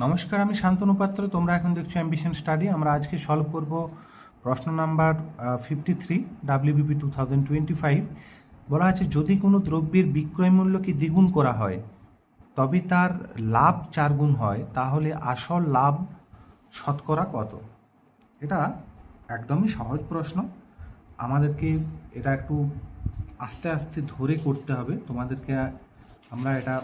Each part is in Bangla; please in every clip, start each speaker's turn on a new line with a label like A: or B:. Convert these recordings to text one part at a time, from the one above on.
A: নমস্কার, আমি শান্তনু পাত্র। তোমরা এখন দেখছো অ্যাম্বিশন স্টাডি। আমরা আজকে সলভ করব প্রশ্ন নাম্বার 53 WBP 2025। বলা আছে, যদি কোনো দ্রব্যের বিক্রয় মূল্যকে দ্বিগুণ করা হয় তবে তার লাভ 4 গুণ হয়, তাহলে আসল লাভ শতকরা কত? এটা একদমই সহজ প্রশ্ন। আমাদেরকে এটা একটু আস্তে আস্তে ধরে করতে হবে। তোমাদেরকে আমরা এটা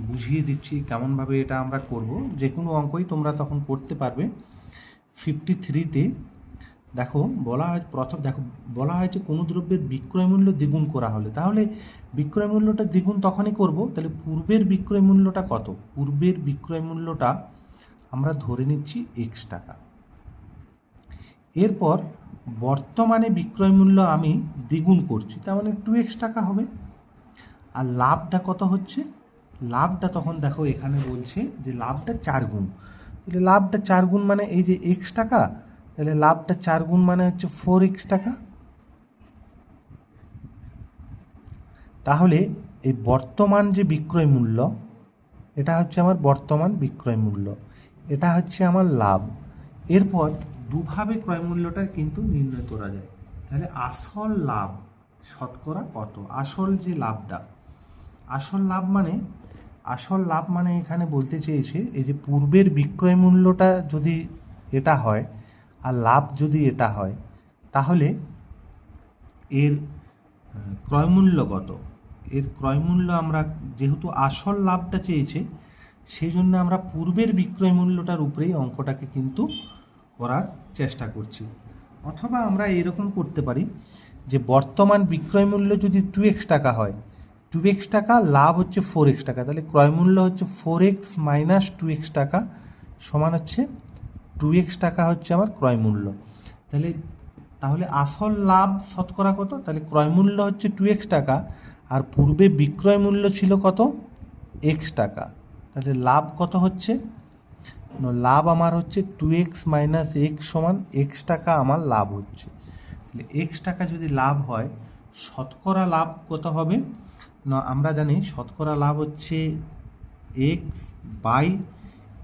A: বুঝিয়ে দিচ্ছি কেমনভাবে এটা আমরা করব। যে কোনো অঙ্কই তোমরা তখন করতে পারবে। 53তে দেখো বলা হয়েছে কোনো দ্রব্যের বিক্রয় মূল্য দ্বিগুণ করা হলে, তাহলে বিক্রয় মূল্যটা দ্বিগুণ তখনই করব। তাহলে পূর্বের বিক্রয় মূল্যটা কত? পূর্বের বিক্রয় মূল্যটা আমরা ধরে নিচ্ছি x টাকা। এরপর বর্তমানে বিক্রয় মূল্য আমি দ্বিগুণ করছি, তার মানে 2x টাকা হবে। আর লাভটা কত হচ্ছে? লাভটা তখন দেখো এখানে বলছে যে লাভটা 4 গুণ। তাহলে লাভটা 4 গুণ মানে এই যে x টাকা, তাহলে লাভটা 4 গুণ মানে হচ্ছে 4x টাকা। তাহলে এই বর্তমান যে বিক্রয় মূল্য, এটা হচ্ছে আমার বর্তমান বিক্রয় মূল্য, এটা হচ্ছে আমার লাভ। এরপর দুভাবে ক্রয় মূল্যটা কিন্তু নির্ণয় করা যায়। তাহলে আসল লাভ শতকরা কত? আসল যে লাভটা, আসল লাভ মানে এখানে বলতে চেয়েছে এই যে পূর্বের বিক্রয় মূল্যটা যদি এটা হয় আর লাভ যদি এটা হয়, তাহলে এর ক্রয়মূল্য কত? এর ক্রয়মূল্য আমরা যেহেতু আসল লাভটা চেয়েছে, সেই জন্য আমরা পূর্বের বিক্রয় মূল্যটার উপরেই অঙ্কটাকে কিন্তু করার চেষ্টা করছি। অথবা আমরা এরকম করতে পারি যে বর্তমান বিক্রয় মূল্য যদি 2x টাকা হয়, 2x টাকা, লাভ হচ্ছে 4x টাকা, তাহলে ক্রয়মূল্য হচ্ছে 4x মাইনাস 2x টাকা সমান হচ্ছে 2x টাকা হচ্ছে আমার ক্রয়মূল্য। তাহলে আসল লাভ শতকরা কত? তাহলে ক্রয়মূল্য হচ্ছে 2x টাকা আর পূর্বে বিক্রয় মূল্য ছিল কত? x টাকা। তাহলে লাভ কত হচ্ছে? লাভ আমার হচ্ছে 2x মাইনাস x সমান x টাকা আমার লাভ হচ্ছে। তাহলে x টাকা যদি লাভ হয়, শতকরা লাভ কত হবে? না, আমরা জানি শতকরা লাভ হচ্ছে x বাই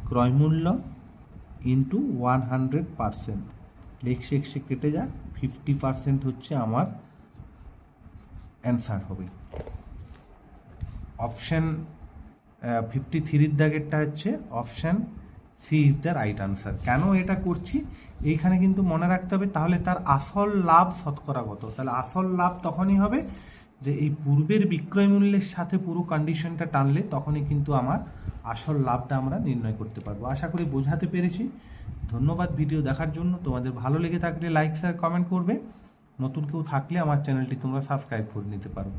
A: ক্রয়মূল্য ইন্টু 100%। এক্সে কেটে যাক, 50% হচ্ছে আমার অ্যান্সার হবে। অপশান 53-র দাগেরটা হচ্ছে option C is the right answer. কেন এটা করছি এইখানে কিন্তু মনে রাখতে হবে। তাহলে তার আসল লাভ শতকরা কত? তাহলে আসল লাভ তখনই হবে যে এই পূর্বের বিক্রয় মূল্যের সাথে পুরো কন্ডিশনটা টানলে তখনই কিন্তু আমার আসল লাভটা আমরা নির্ণয় করতে পারবো। আশা করি বোঝাতে পেরেছি। ধন্যবাদ ভিডিও দেখার জন্য। তোমাদের ভালো লেগে থাকলে লাইক শেয়ার কমেন্ট করবে। নতুন কেউ থাকলে আমার চ্যানেলটি তোমরা সাবস্ক্রাইব করে নিতে পারো।